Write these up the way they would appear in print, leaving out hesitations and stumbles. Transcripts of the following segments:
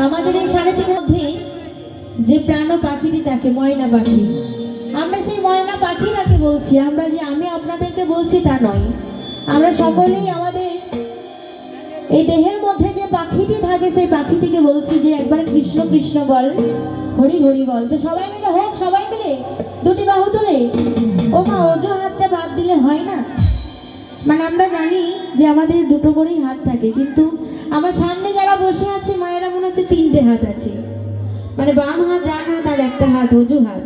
আমাদের এই 3.5 মধ্যে যে প্রাণ পাখিটি থাকে ময়না পাখি, আমরা সেই ময়না পাখিটাকে বলছি। আমরা যে আমি আপনাদেরকে বলছি তা নয়, আমরা সকলেই আমাদের এই দেহের মধ্যে যে পাখিটি থাকে সেই পাখিটিকে বলছি যে একবার কৃষ্ণ কৃষ্ণ বল, হরি হরি বল। তো সবাই মিলে হোক, সবাই মিলে দুটি বাহু তুলে। ও মা, ওজো হাতটা বাদ দিলে হয় না? মানে আমরা জানি যে আমাদের দুটো করেই হাত থাকে, কিন্তু আমার সামনে যারা বসে আছে মায়েরা মনে হচ্ছে 3টে হাত আছে, মানে বাম হাত, ডান হাত আর একটা হাত ওজো হাত।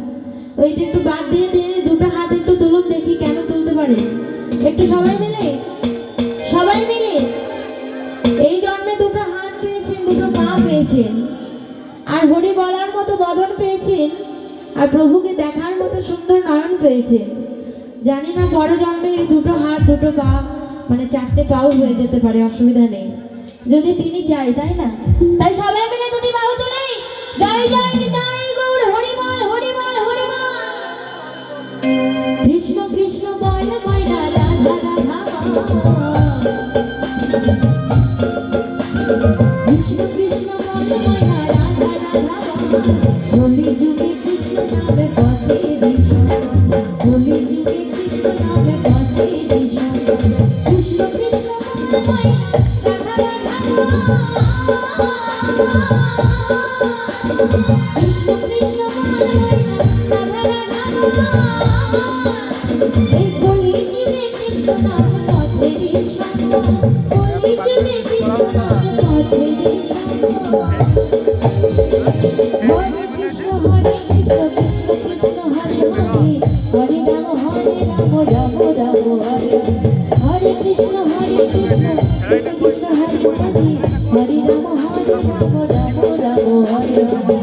ওইটা একটু বাদ দিয়ে দিয়ে দুটো হাত একটু তুলুন দেখি, কেন তুলতে পারেন একটু সবাই মিলে। সবাই মিলে এই জন্মে দুটো হাত পেয়েছেন, দুটো পা পেয়েছেন, আর হরি বলার মতো বদন পেয়েছেন, আর প্রভুকে দেখার মতো সুন্দর নয়ন পেয়েছেন। জানি না বড় জন্মে এই দুটো হাত দুটো পা মানে 4টে পাও হয়ে যেতে পারে, অসুবিধা নেই যদি তিনি চাই, তাই না? তাই সবাই মিলে দুটি বাহু তুলে জয় জয় নিতাই গৌর হরি বল, হরি বল, হরি বল। কৃষ্ণ কৃষ্ণ বল ময়না রাধা রাধা, কৃষ্ণ কৃষ্ণ বল ময়না রাধা রাধা, কলি যুগে কৃষ্ণ নামে বসে ভীষণ, কলি যুগে কৃষ্ণ নামে বসে ভীষণ। কৃষ্ণ কৃষ্ণ বল ময়না রাধা রাধা, কৃষ্ণ কৃষ্ণ বল ময়না রাধা রাধা। এই কলি যুগে কৃষ্ণ নামে বসে ভীষণ, কলি যুগে কৃষ্ণ নামে বসে ভীষণ। হরে কৃষ্ণ হরে কৃষ্ণ, কৃষ্ণ কৃষ্ণ হরে হরে, হরে রাম রাম রাম হরে। হরে কৃষ্ণ হরে কৃষ্ণ, কৃষ্ণ কৃষ্ণ হরে হরে, হরে রাম রাম হরে হরে।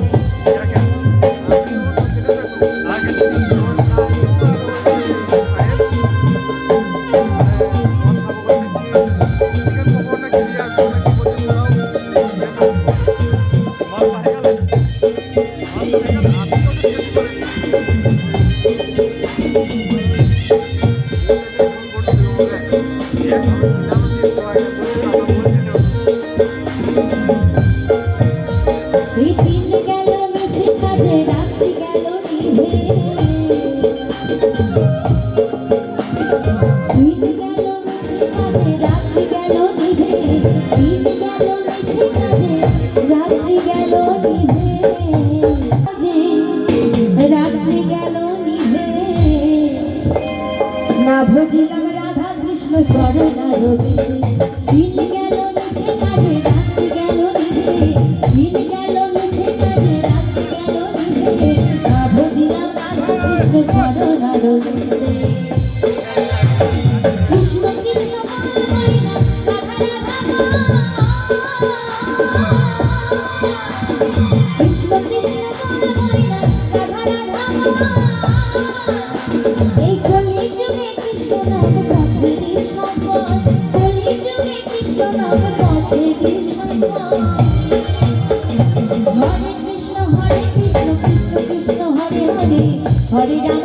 ভজিলাম রাধা কৃষ্ণ চরণারবিন্দে, দিন গেল মিছে কাজে রাত্রি গেল নিভে, দিন গেল মিছে কাজে রাত্রি গেল নিভে, ভজিলাম রাধা কৃষ্ণ চরণারবিন্দে। কৃষ্ণ কৃষ্ণ বল ময়না রাধা রাধা, কৃষ্ণ কৃষ্ণ বল ময়না রাধা রাধা। এই কলি যুগে কৃষ্ণ নাম পথেরই সম্পদ, কলি যুগে কৃষ্ণ নাম পথেরই সম্পদ। হরে কৃষ্ণ কৃষ্ণ কৃষ্ণ হরে হরে, হরে রাম